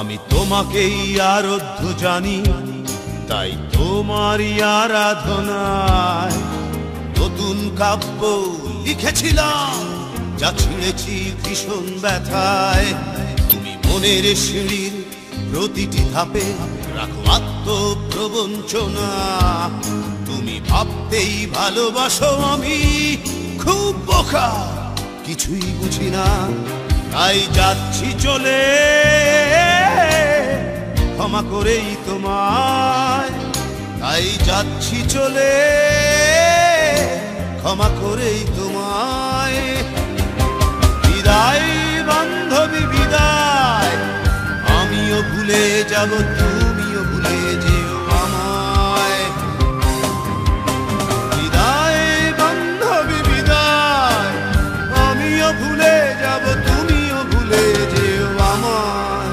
আমি তোমাকেই আরাধ্য জানি, তাই তোমারই আরাধনায় নতুন কাব্য লিখেছিলাম, যা ছিঁড়েছি ভীষণ ব্যথায়। তুমি মনের সিঁড়ির প্রতিটি ধাপে রাখো আত্মপ্রবঞ্চনা। তুমি ভাবতেই ভালোবাসো, আমি খুব বোকা, কিছুই বুঝি না, তাই যাচ্ছি চলে ক্ষমা করেই তোমায়। তাই যাচ্ছি চলে ক্ষমা করেই তোমায়। বিদায় বান্ধবী বিদায়, আমিও ভুলে যাব, তুমিও ভুলে যেও আমায়। বিদায় বান্ধবী বিদায়, আমিও ভুলে যাব, তুমিও ভুলে যেও আমায়।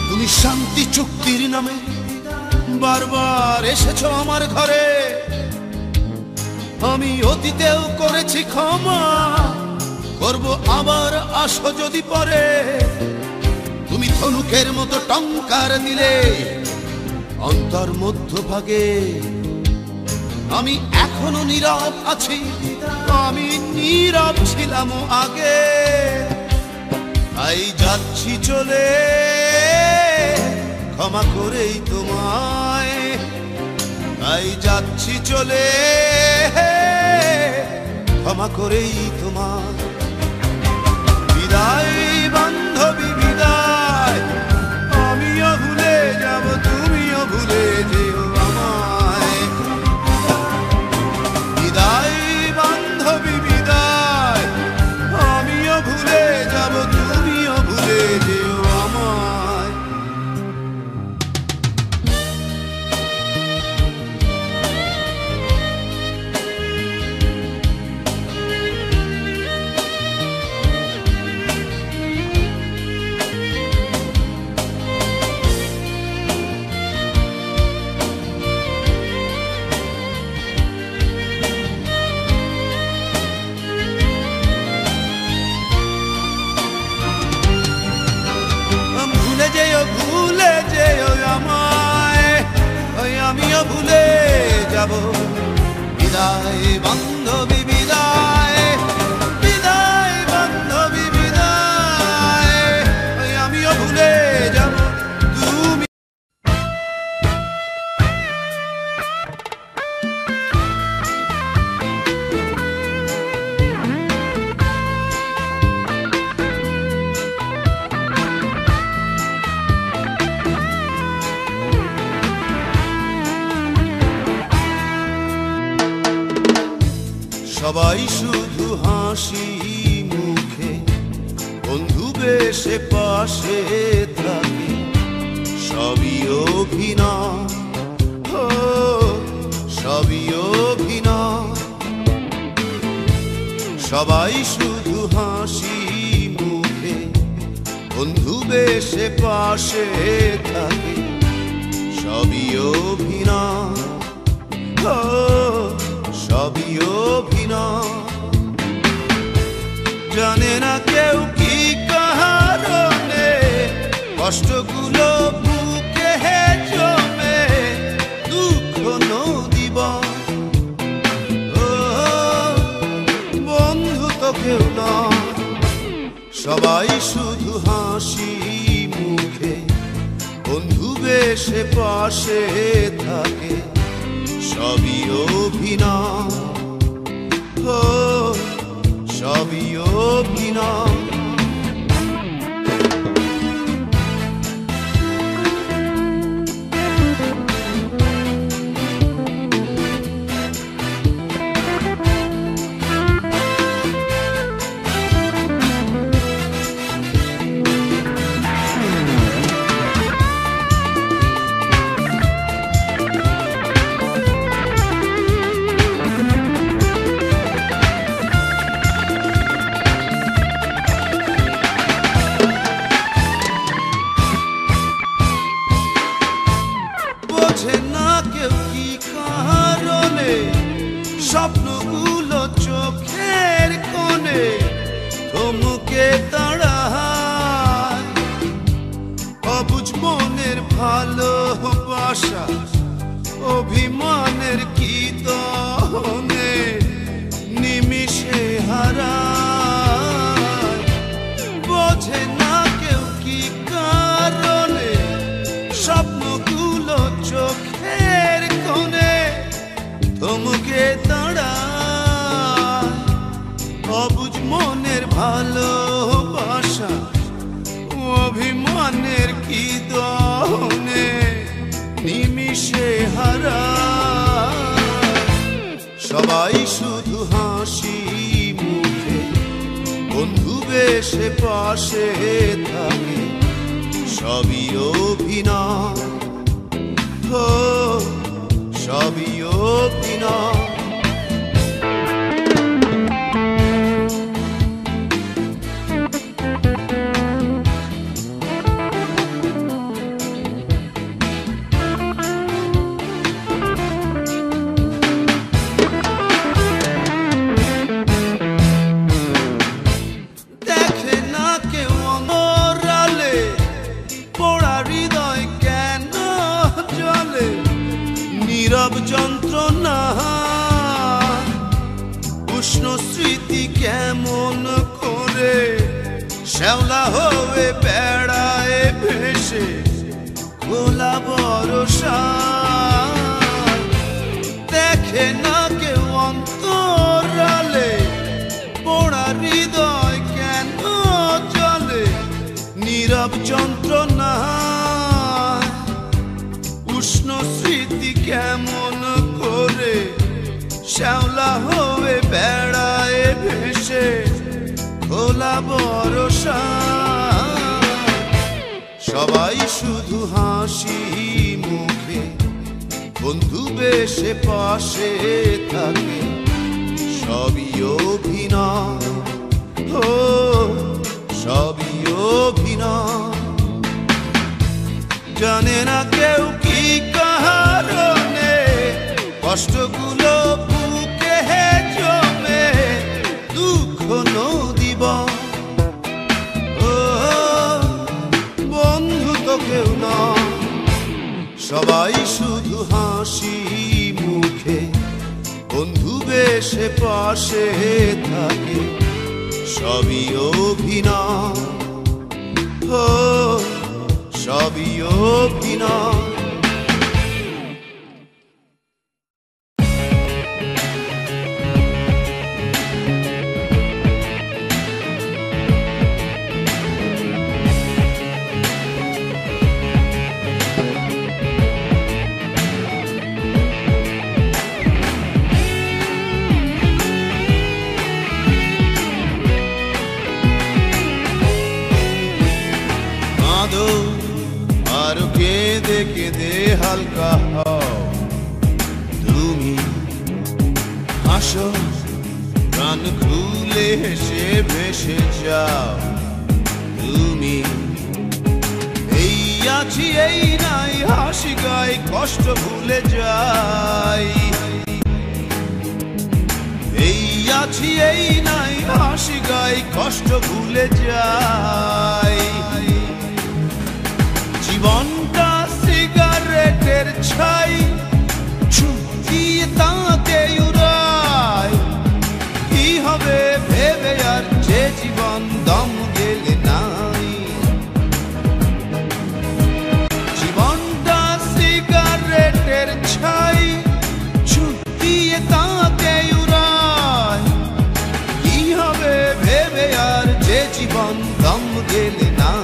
তুমি শান্তি চুক্তির নামে বারবার এসেছো আমার ঘরে, আমি অতীতেও করেছি ক্ষমা, করব আবার, আসো যদি পরে। তুমি ধনুকের মতো টঙ্কার দিলে অন্তর মধ্যভাগে, আমি এখনো নীরব আছি, আমি নীরব ছিলাম আগে। তাই যাচ্ছি চলে ক্ষমা করেই তোমায়। তাই যাচ্ছি চলে ক্ষমা করেই তোমায়। বিদায় বান্ধবী বিদায়, আমিও ভুলে যাব, তুমিও ভুলে যেও আমায়। বিদায় বান্ধবী বিদায়, আমিও ভুলে যাব, তুমিও ভুলে যেও আমায়। ভুলে যেও আমায়, ওই আমিও ভুলে যাব। বিদায় বান্ধবী বিদায়, বিদায় বান্ধবী বিদায়, ওই আমিও ভুলে যাব, তুমি। সবাই শুধু হাসি মুখে বন্ধু বেশে পাশে থাকে, সবই অভিনয়, ও সবই অভিনয়। সবাই শুধু হাসি মুখে বন্ধু বেশে পাশে থাকে, সবই অভিনয়, ও সবই অভিনয়। জানে না কেউ কি কারণে কষ্টগুলো বুকে জমে, দুঃখ নদী বন্ধু তো কেউ নয়। সবাই শুধু হাসি মুখে বন্ধু বেশে পাশে থাকে, সবই অভিনয়, ও সবই অভিনয়। স্বপ্নগুলো চোখের কোণে থমকে দাঁড়ায়। অবুঝ মনের ভালোবাসা অভিমানের কি দহনে নিমিষে হারায়। বোঝে না কেউ কি কারণে স্বপ্নগুলো চোখের কোণে থমকে দাঁড়ায়। অবুঝ মনের ভালোবাসা অভিমানের কি দহনে নিমিষে হারায়। সবাই শুধু হাসি মুখে বন্ধু বেশে পাশে থাকে, সবই অভিনয়, সবই অভিনয়। দেখে না কেউ অমরালে পোড়া হৃদয় কেন জ্বলে, নীরব যন্ত্রণা উষ্ণ স্মৃতি কেমন করে শ্যাওলা হয়ে বেড়ায় ভেসে খোলা ভরসা। দেখে না কেউ অন্তরালে পোড়া হৃদয় কেন জ্বলে, নীরব যন্ত্রণা উষ্ণ স্মৃতি কেমন করে শ্যাওলা হয়ে বেড়ায় ভেসে খোলা ভরসা। সবাই শুধু হাসি মুখে বন্ধু বেশে পাশে থাকে, সবই অভিনয়, সবই অভিনয়। জানে না কেউ কি কারণে কষ্টগুলো বুকে জমে দুঃখ নদী বন্ধু তো কেউ না। সবাই শুধু হাসি মুখে বন্ধু বেশে পাশে থাকে, সবই অভিনয়, সবই অভিনয়। আরো কেঁদে কেঁদে হালকা হও, তুমি হাসো প্রাণ খুলে হেসে ভেসে যাও। তুমি এই আছি এই নাই হাসি গাই কষ্ট ভুলে যাই। এই আছি এই নাই হাসি গাই কষ্ট ভুলে যাই। জীবনটা সিগারেটের ছাই ছুটিয়ে তাকে উড়ায়, কি হবে ভেবে আর যে জীবন দম গেলে নাই। জীবনটা সিগারেটের ছাই ছুটিয়ে তাকে উড়ায়, কি হবে ভেবে আর যে জীবন দম গেলে নাই।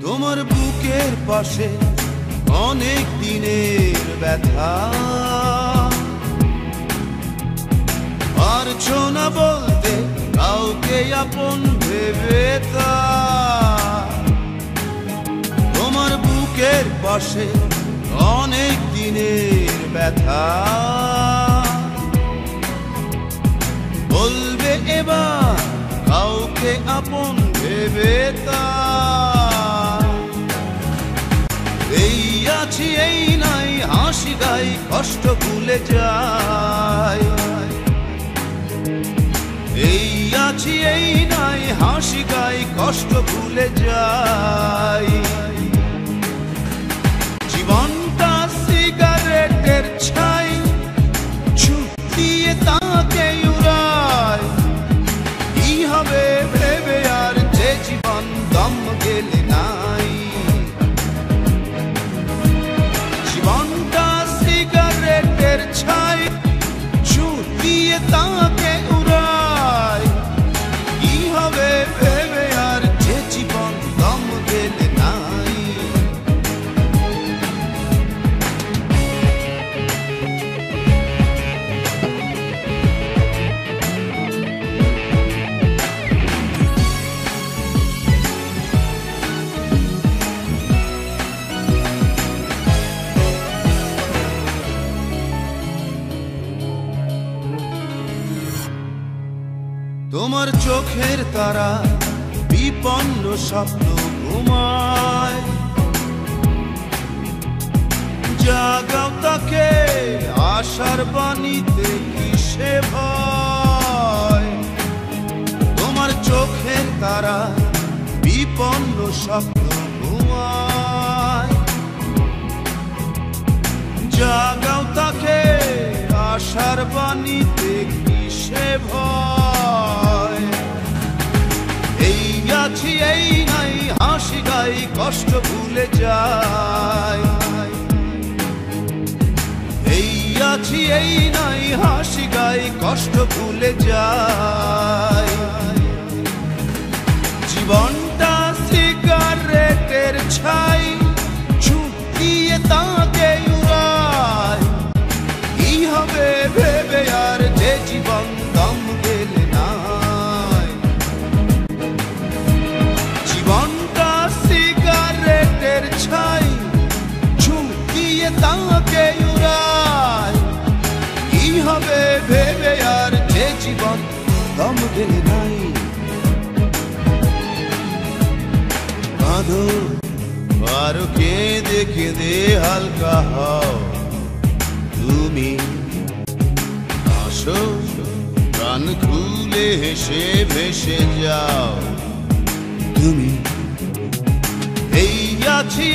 তোমার বুকের পাশে অনেক দিনের ব্যথা, পারছো না বলতে কাউকে আপন ভেবে তা। বুকের পাশে অনেক দিনের ব্যথা বলবে এবার কাউকে আপন ভেবে তা এই আছি এই নাই হাসি গাই কষ্ট ভুলে যাই এই আছি এই নাই হাসি গাই কষ্ট ভুলে যাই জীবনটা সিগারেটের ছাই ছুটিয়ে তাকে উড়ায় কি হবে ভেবে আর যে জীবন দম গেলে নাই জীবনটা সিগারেটের ছাই ছুটিয়ে তাকে উড়ায় কি হবে ভেবে আর যে জীবন দম গেলে নাই তোমার চোখের তারা বিপন্ন স্বপ্ন ঘুমায় জাগাও তাকে আশার বাণীতে কিসে ভয় তোমার চোখের তারা বিপন্ন স্বপ্ন ঘুমায় জাগাও তাকে আশার বাণীতে কিসে ভয় এই আছি এই নাই হাসি গাই কষ্ট ভুলে যাই এই আছি এই নাই হাসি গাই কষ্ট ভুলে যাই জীবনটা সিগারেটের ছাই ছুটিয়ে তাকে উড়ায় কি হবে ভেবে আর যে জীবন দম গেলে নাই জীবনটা সিগারেটের ছাই ছুটিয়ে তাকে উড়ায় কি হবে ভেবে আর যে জীবন দম গেলে নাই কাঁদো আর কেঁদে কেঁদে হালকা হও তুমি আসো প্রাণ খুলে হেসে ভেসে যাও তুমি এই আছি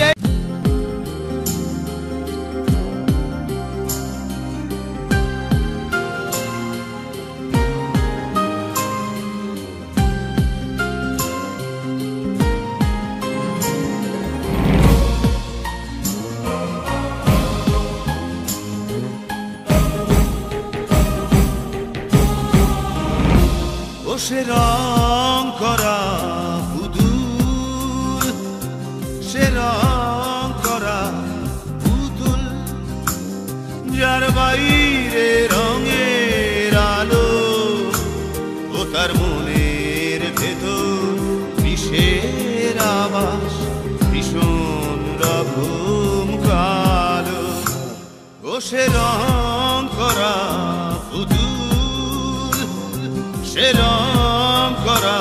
সে রং করা পুতুল সে রং করা পুতুল যার বাইরে রঙের আলো ও তার মনের ভেতর বিষের আবাস ভীষণ রকম কালো ও সে রং করা পুতুল সে রং করা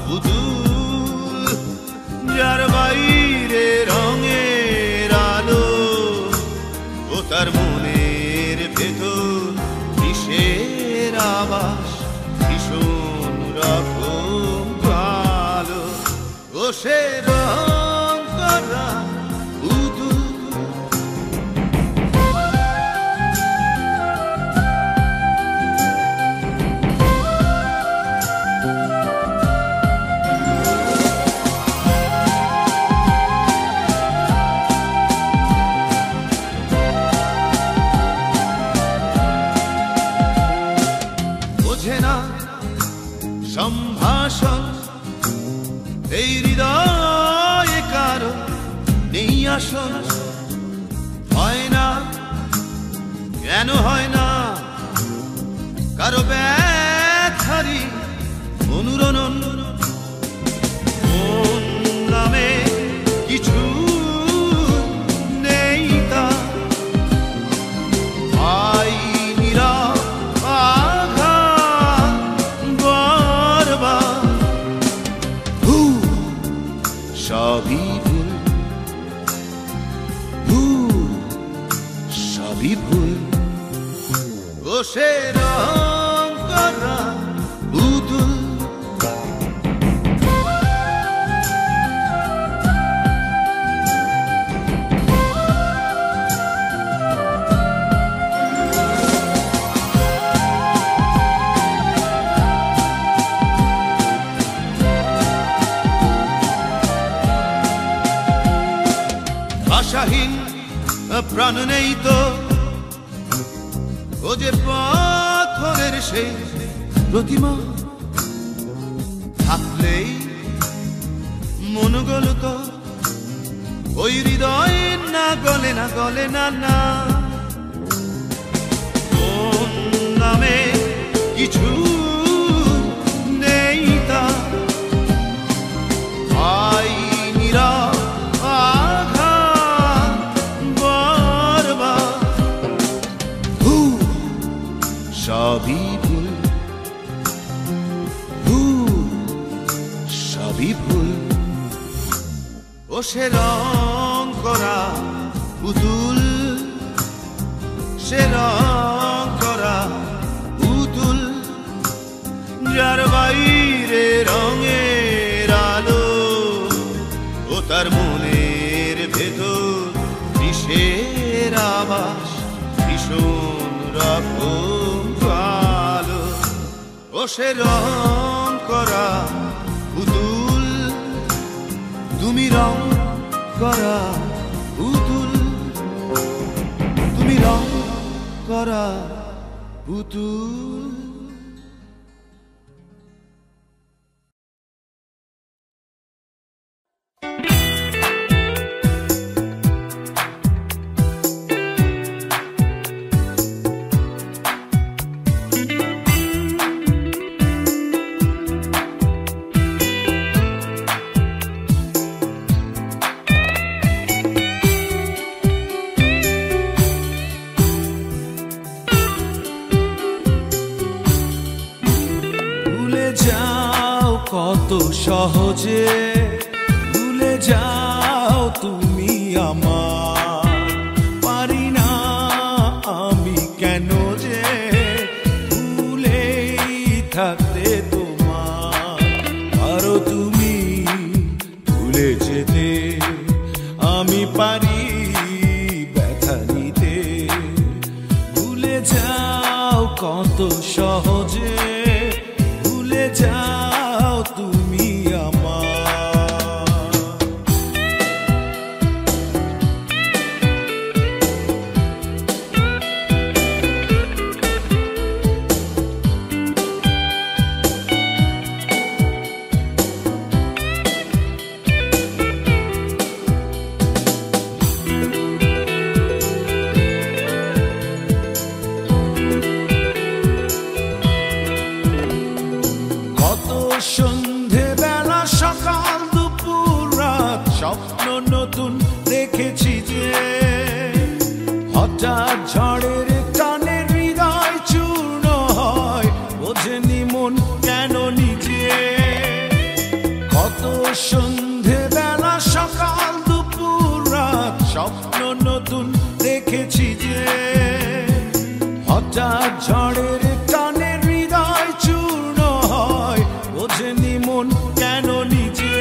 পুতুল যার বাইরে রঙের আলো ও তার মনের ভেতর বিষের আবাস ভীষণ রকম কালো ও সে রং করা পুতুল সম্ভাষণ এই হৃদয়ে কারো নেই আসন হয় না কেন হয় না কারো ব্যথারি অনুরণন মন নামে কিছু রং করা পুতুল। আশাহীন প্রাণ নেই তো, ও যে পাথরের সেই প্রতিমা, থাকলেই মন গলত ওই হৃদয় না গলে না গলে না না। কোন নামে কিছু নেই তা আইনিরা সবই ভুল, সবই ভুল। ও সে রং করা পুতুল, সে রং করা পুতুল, যার বাইরে রঙের আলো ও তার মনের ভেতর বিষের আবাস ভীষণ রকম কালো। ও সে রং করা পুতুল, তুমি রং করা পুতুল, তুমি রং করা পুতুল। কত সহজে ভুলে যাও তুমি আমার, পারি না আমি কেন যে ভুলেই থাকতে তোমার। পারো তুমি ভুলে যেতে, আমি পারি ব্যথা নিতে। ভুলে যাও কত সহজে ভুলে যাও তুমি আমার। সন্ধে বেলা সকাল দুপুর রাত স্বপ্ন নতুন দেখেছি যে, হঠাৎ ঝড়ের টানে হৃদয় চূর্ণ হয়, বোঝেনি মন কেন নিজে। কত সন্ধে বেলা সকাল দুপুর রাত স্বপ্ন নতুন দেখেছি যে, হঠাৎ ঝড়ের টানে হৃদয় চূর্ণ হয়, বোঝেনি মন কেন নিজে।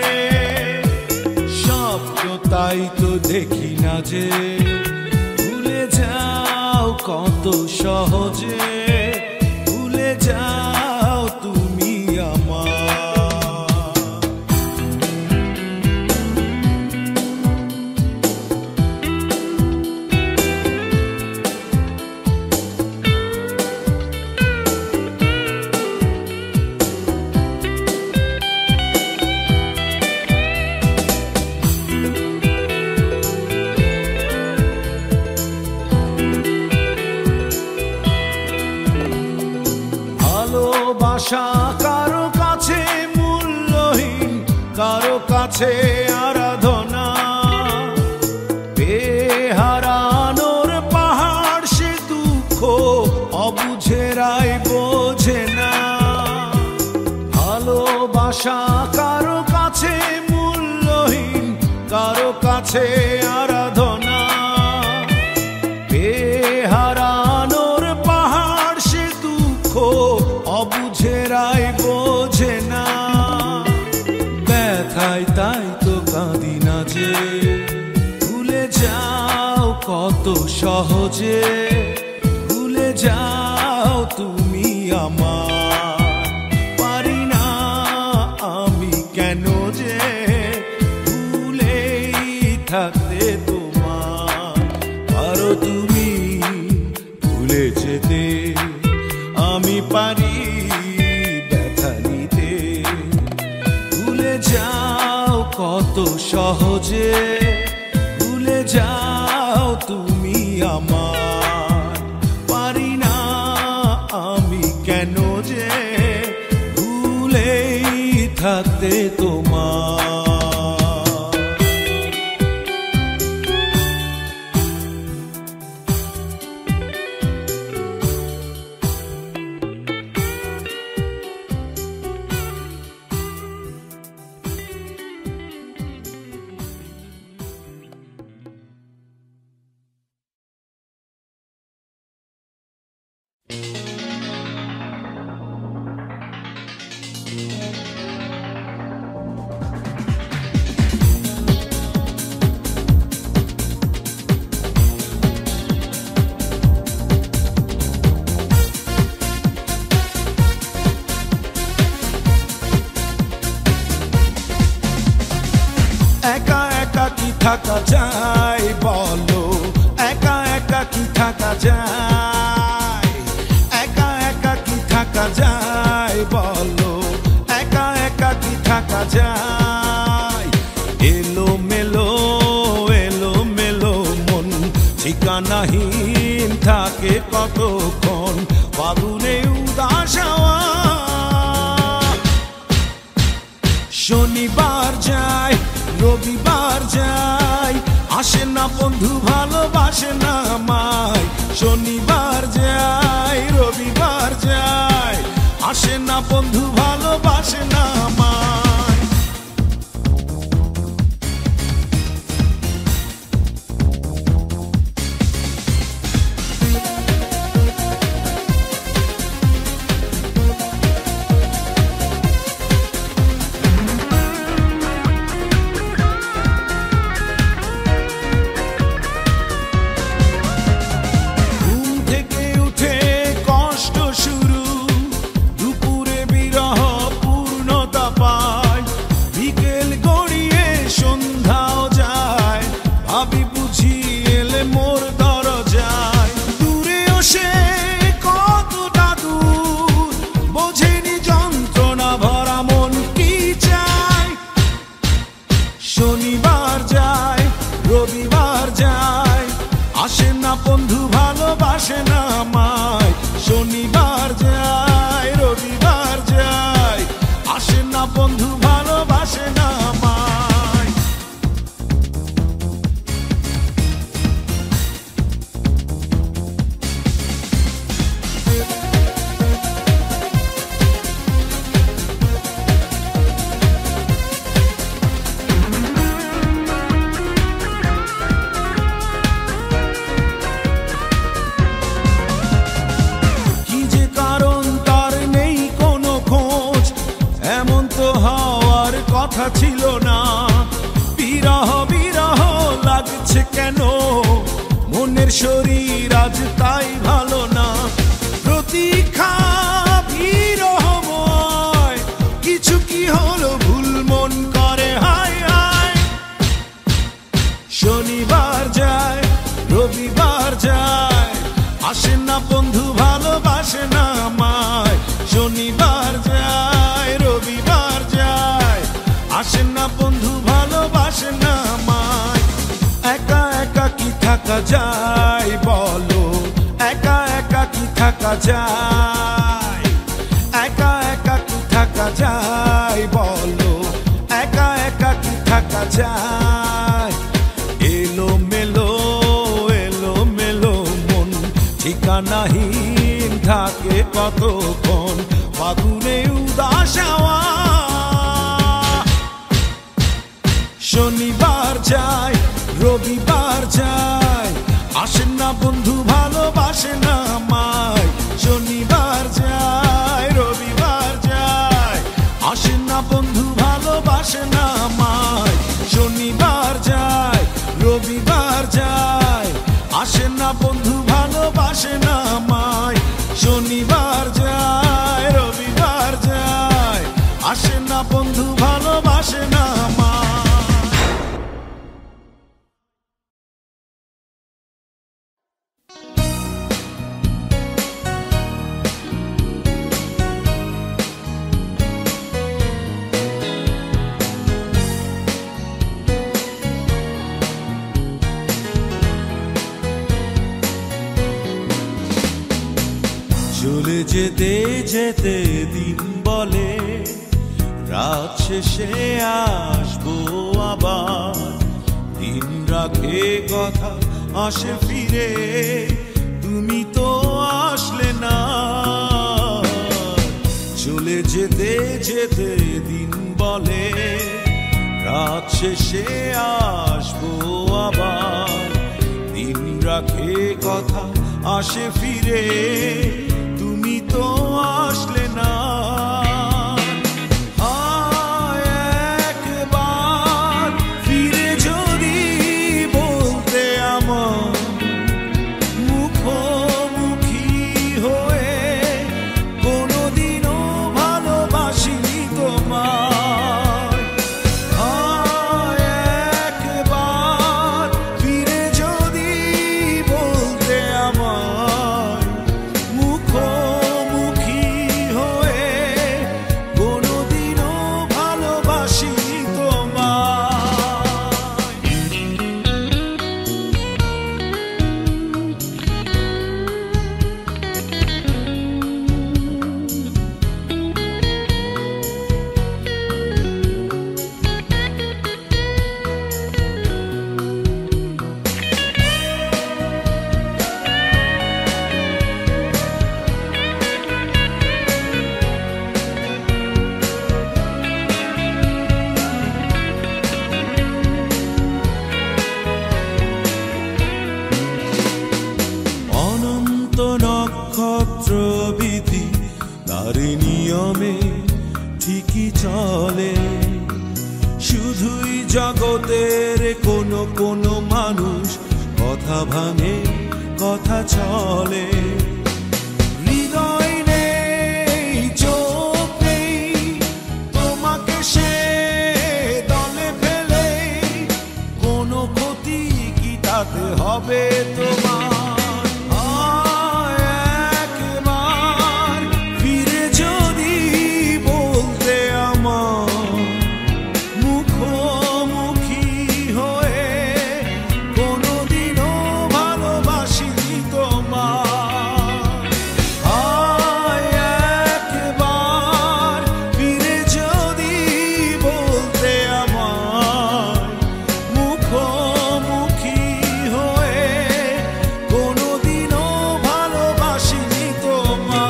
স্বপ্ন তাই তো দেখি না যে, ভুলে যাও কত সহজে ভুলে যাও তুমি আমার। ভালোবাসা কারো কাছে মূল্যহীন, কারো কাছে আরাধনা। বেহারানোর পাহাড় সে দুঃখ অবুঝেরাই বোঝে না। ভালোবাসা কারো কাছে মূল্যহীন, কারো কাছে আরাধনা। বেহারানোর পাহাড় সে দুঃখ অবুঝেরাই বোঝে না ব্যথায়, তাই তো কাঁদি না যে ভুলে যাও কত সহজে, ভুলে যাও তুমি আমার। পারি না আমি কেন যে ভুলেই থাকতে তোমার, পারো তুমি ভুলে যেতে, আমি পারি ব্যথা নিতে। ভুলে যাও কত সহজে, ভুলে যাও তুমি আমার। পারি না আমি কেন যে ভুলেই থাকতে তোমার। একা একা কি থাকা যায় বলো, একা একা কি থাকা যায়, একা একা কি থাকা যায় বলো, একা একা কি থাকা যায়। এলো মেলো এলো মেলো মন ঠিকানাহীন থাকে কতক্ষণ, ফাগুনে উদাস হাওয়া। শনিবার যায় রবিবার যায়, আসে না বন্ধু ভালোবাসে না আমায়। শনিবার যায় রবিবার যায়, আসে না বন্ধু ভালোবাসে না আমায়। শনিবার যায় রবিবার যায়, আসে না বন্ধু ভালোবাসে না আমায়। শনিবার যায় রবিবার যায়, আসে না বন্ধু ভালোবাসে না আমায়। কথা ছিল না, বিরহ বিরহ লাগছে কেন, মনের শরীর আজ তাই ভালো না। প্রতীক্ষা বিরহময়, কিছু কি হলো ভুল মন করে হায় হায়। শনিবার যায় রবিবার যায়, আসে না বন্ধু ভালোবাসে না আমায়। শনিবার যায় রবিবার যায়, আসে না বন্ধু ভালোবাসে না আমায়। একা একা কি থাকা যায় বলো, একা একা কি থাকা যায়, একা একা কি থাকা যায় বলো, একা একা কি থাকা যায়। এলো মেলো মন ঠিকানাহীন থাকে কতক্ষণ, ফাগুনে উদাস হাওয়া। শনিবার যায় রবিবার যায়, আসে না বন্ধু ভালোবাসে না আমায়। শনিবার যায় শনিবার যায় রবিবার যায়, আসে না বন্ধু ভালোবাসে না মা। চলে যেতে যেতে দিন বলে রাত শেষে আসবো আবার, দিন রাখে কথা আসে ফিরে, তুমি তো আসলে না। চলে যেতে যেতে দিন বলে রাত শেষে আসবো আবার, দিন রাখে কথা আসে ফিরে, তুমি তো আসলে না। একবার ফিরে যদি বলতে আমার মুখোমুখি হয়ে, কোনোদিনও ভালোবাসিনি তোমার। একবার ফিরে যদি বলতে আমার মুখোমুখি হয়ে, কোনোদিনও ভালোবাসিনি তোমার। অনন্ত নক্ষত্র বিধি তার নিয়মে ঠিকই চলে, শুধুই জগতের কোনো কোনো মানুষ কথা ভাঙে কথা চলে। হৃদয় নেই চোখ নেই তোমাকে সে দলে ফেলে, কোনো ক্ষতি কি তাতে হবে তোমার? একবার ফিরে যদি বলতে আমার মুখোমুখি হয়ে, কোনোদিনও ভালোবাসিনি তোমার। একবার ফিরে যদি বলতে আমার মুখোমুখি হয়ে, কোনোদিনও ভালোবাসিনি তোমার।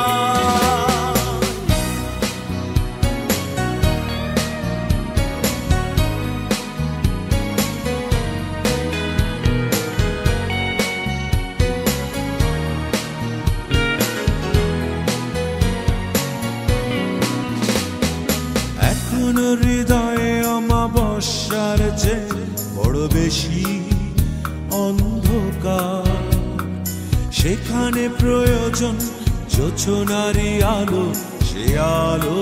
এখনো হৃদয়ে অমাবস্যার চেয়ে বড় বেশি অন্ধকার, সেখানে প্রয়োজন যোছনারি আলো, সে আলো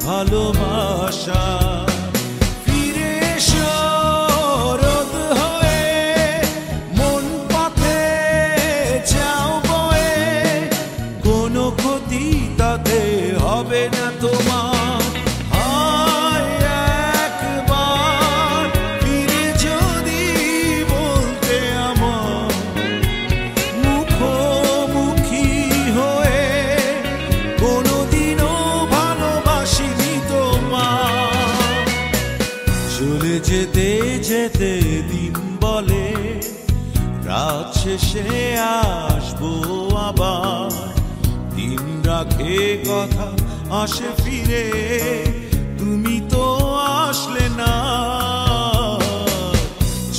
ভালোবাসা। ফিরে এসো রোদ হয়ে, মন পথে যাও বয়ে, কোনো ক্ষতি তাতে হবে না তোমার। একবার ফিরে যদি বলতে আমার মুখোমুখি হয়ে, কোনোদিনও ভালোবাসিনি তোমার। চলে যেতে যেতে দিন বলে রাত শেষে আসবো আবার, দিন রাখে কথা আসে ফিরে, তুমি তো আসলে না।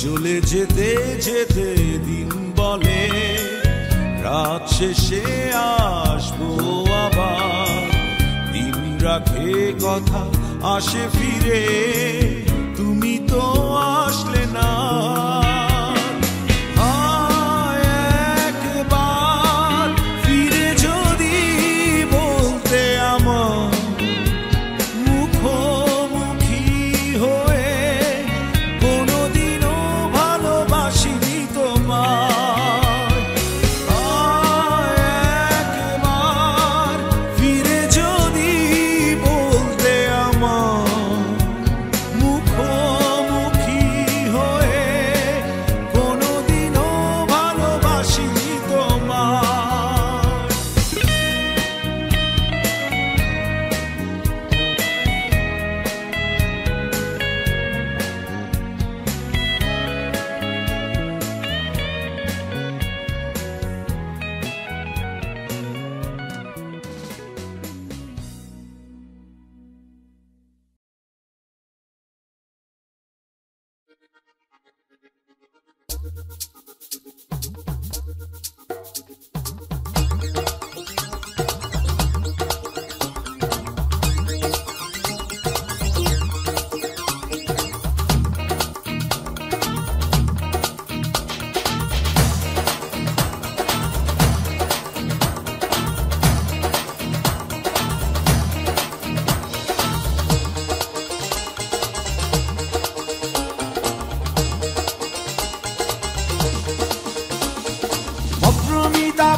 চলে যেতে যেতে দিন বলে রাত শেষে আসবো আবার, দিন রাখে কথা আসে ফিরে, তুমি তো আসলে না। একবার ফিরে যদি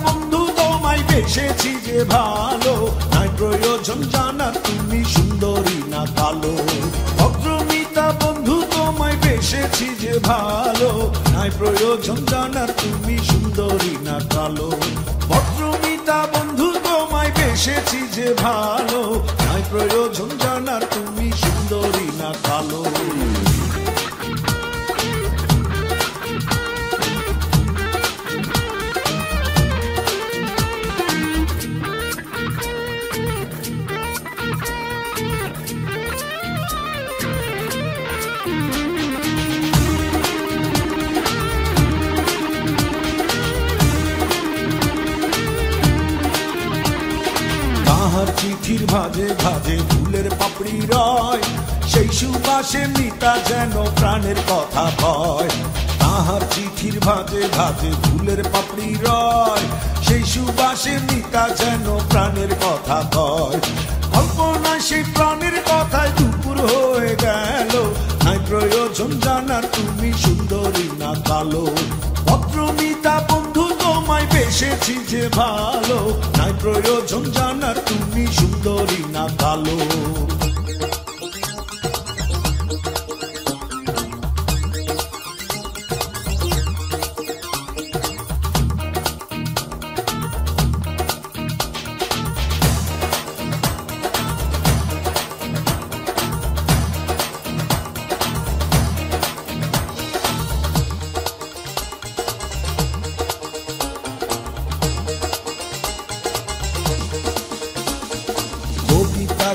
বন্ধু তোমায় বেসেছি যে ভালো, নাই প্রয়োজন জানার তুমি সুন্দরী না কালো। ভদ্রমিতা বন্ধু তোমায় বেসেছি যে ভালো, নাই প্রয়োজন জানার তুমি সুন্দরী না কালো। ভদ্রমিতা বন্ধু তোমায় বেসেছি যে ভালো, নাই প্রয়োজন জানার তুমি সুন্দরী না কালো। তাহার চিঠির ভাজে ভাজে ফুলের পাপড়ি রয়, সেই সুবাসে মিতা যেন প্রাণের কথা কয়। তাহার চিঠির ভাজে ভাজে ফুলের পাপড়ি রয়, সেই সুবাসে মিতা যেন প্রাণের কথা কয়। কল্পনায় সেই প্রাণের কথায় দুপুর হয়ে গেল, নাই প্রয়োজন জানার তুমি সুন্দরী না কালো। ভদ্রমিতা বন্ধু তোমায় বেসেছি যে ভালো, নাই প্রয়োজন জানার তুমি সুন্দরী না কালো।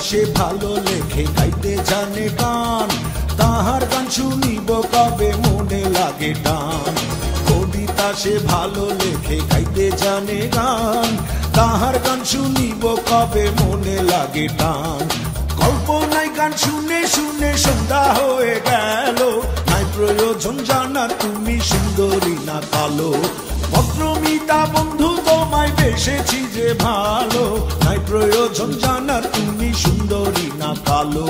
সে ভালো লেখে গাইতে জানে গান, তাহার গান শুনিব কবে মনে লাগে টান। কবিতা সে ভালো লেখে গাইতে জানে গান, তাহার গান শুনিব কবে মনে লাগে টান। কল্পনায় গান শুনে শুনে সন্ধ্যা হয়ে গেল, নাই প্রয়োজন জানার তুমি সুন্দরী না কালো। ভদ্রমিতা বন্ধু তোমায় বেসেছি যে ভালো, নাই প্রয়োজন জানার তুমি সুন্দরী না কালো।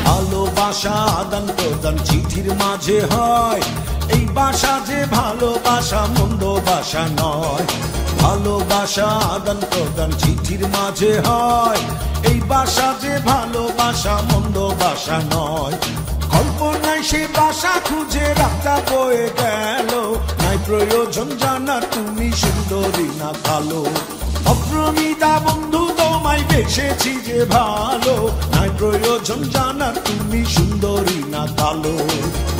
ভালোবাসা আদান প্রদান চিঠির মাঝে হয়, এই বাসা যে ভালোবাসা মন্দ বাসা নয়। ভালোবাসা আদান প্রদান চিঠির মাঝে হয়, এই বাসা যে ভালোবাসা মন্দ বাসা নয়। কল্পনায় সে বাসা খুঁজে রাস্তা বয়ে গেল, নাই প্রয়োজন জানার তুমি সুন্দরী না কালো। ভদ্রমিতা বন্ধু তোমায় বেসেছি যে ভালো, নাই প্রয়োজন জানার তুমি সুন্দরী না কালো।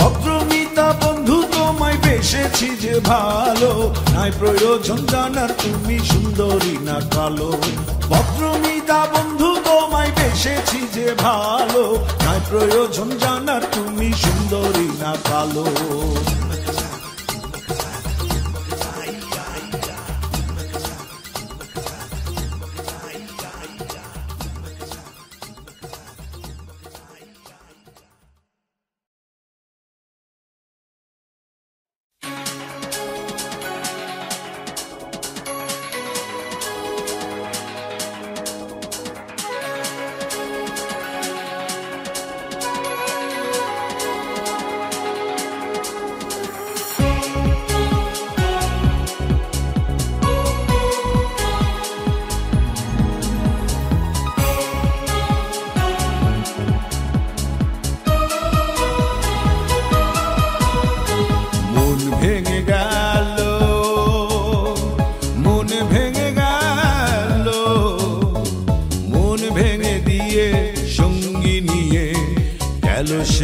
ভদ্রমিতা বন্ধু তোমায় বেসেছি যে ভালো, নাই প্রয়োজন জানার তুমি সুন্দরী না কালো। ভদ্রমিতা বন্ধু তোমায় বেসেছি যে ভালো, নাই প্রয়োজন জানার তুমি সুন্দরী না কালো।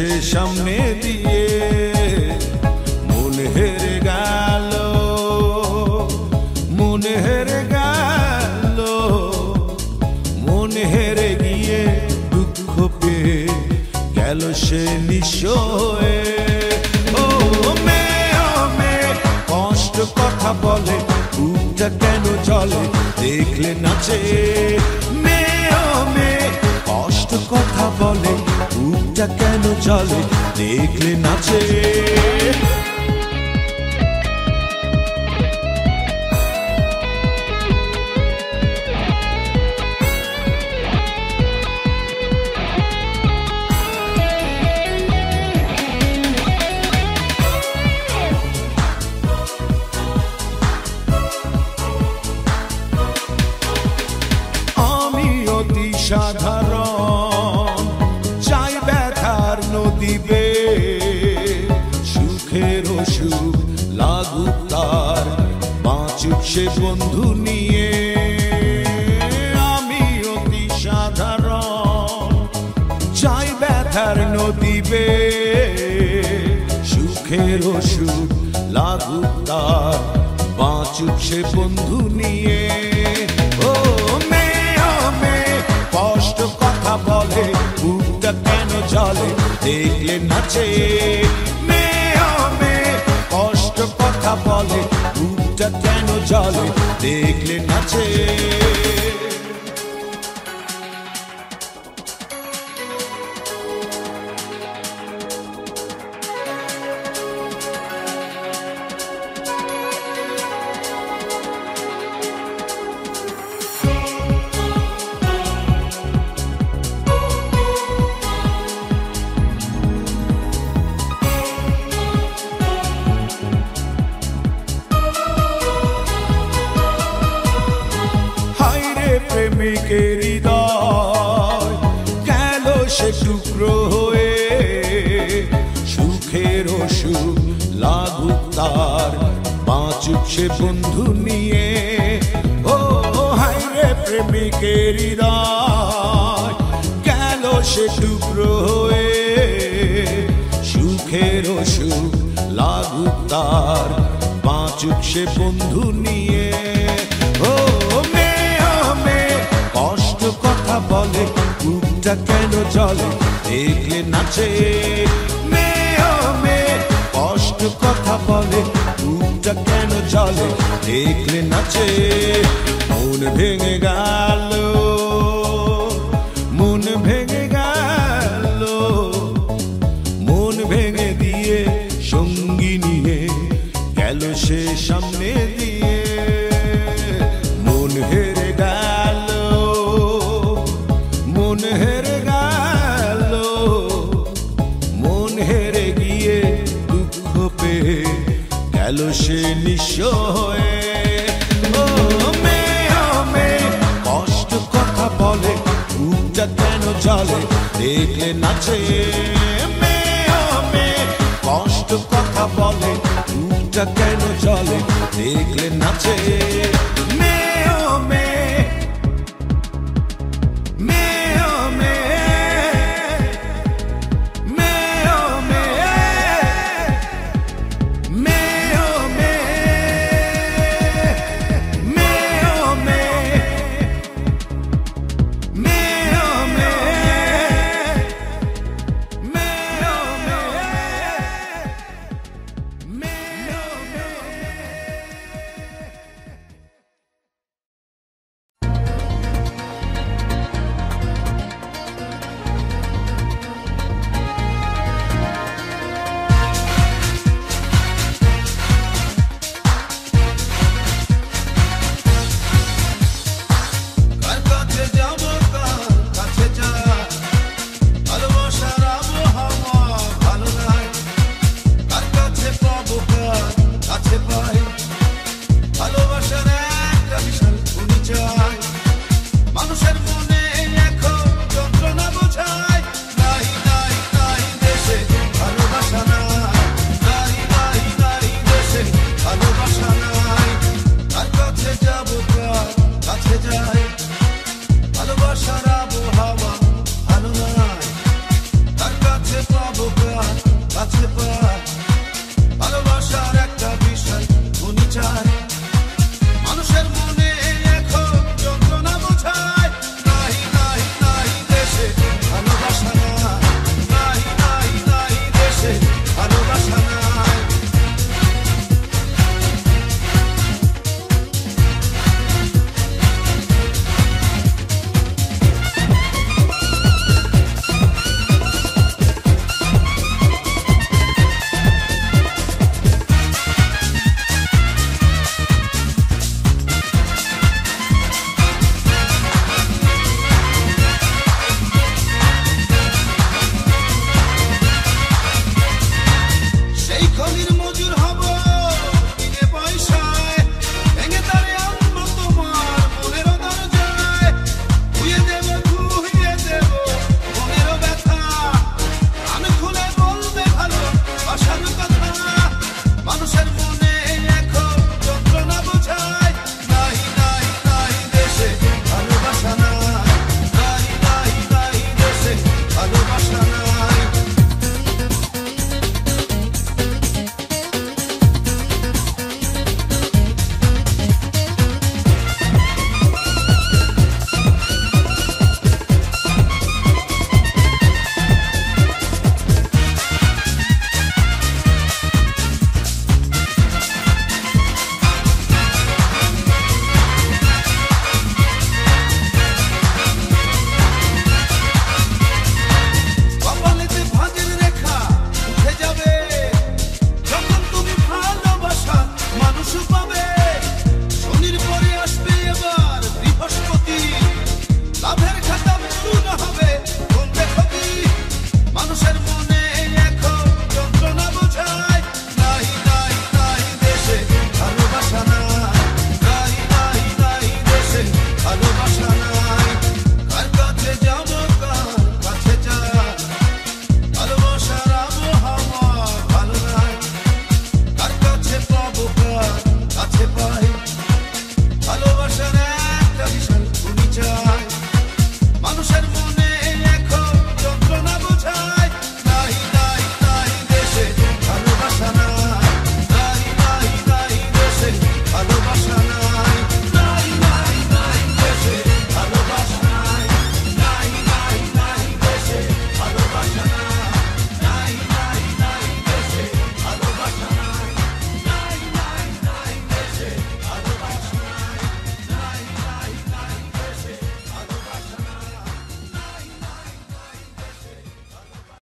সে সামনে দিয়ে মন হেরে গেল, মন হেরে গেল, মন হেরে গিয়ে দুঃখ পেয়ে গেল সে নিঃস্ব হয়ে। ও মেয়ে কষ্ট কথা বলে, বুকটা কেন চলে দেখলে নাচে। মেয়ে কষ্ট কথা বলে, বুকটা কেন চলে দেখলে নাচে। সাধারণ চাই ব্যথার নদী বে, সুখের সুখ লাগুক তার, বাঁচুক সে বন্ধু নিয়ে। আমি অতি সাধারণ চাই ব্যথার নদী বে, সুখের সুখ লাগুক তার, বাঁচুক সে বন্ধু নিয়ে। ও কষ্ট কথা বলে, বুকটা কেন চলে দেখলে নাচে। মেয়ে কষ্ট কথা বলে, বুকটা কেন চলে দেখলে নাচে। প্রেমিকের হৃদয় গেল সে টুকরো হয়ে, সুখের সুখ লাগুক তার, বাঁচুক সে বন্ধু নিয়ে। ও হায়রে প্রেমিকের হৃদয় গেল সে টুকরো হয়ে, সুখের সুখ লাগুক তার, বাঁচুক সে বন্ধু নিয়ে। ও কষ্ট কথা বলে, বুকটা কেন চলে দেখলে নাচে। মেয়ে কষ্ট কথা বলে, বুকটা কেন চলে দেখলে নাচে। মন ভেঙে গেল, মন ভেঙে গেল, মন ভেঙে দিয়ে সঙ্গী নিয়ে গেল সে সামনে দিয়ে। মন হেরে গেল, মন হেরে গেল, মন হেরে গিয়ে দুঃখ পেয়ে গেল সে নিঃস্ব হয়ে। ও মেয়ে কষ্ট কথা বলে, বুকটা কেন চলে দেখলে নাচে। মেয়ে কষ্ট কথা বলে, বুকটা কেন চলে দেখলে নাচে।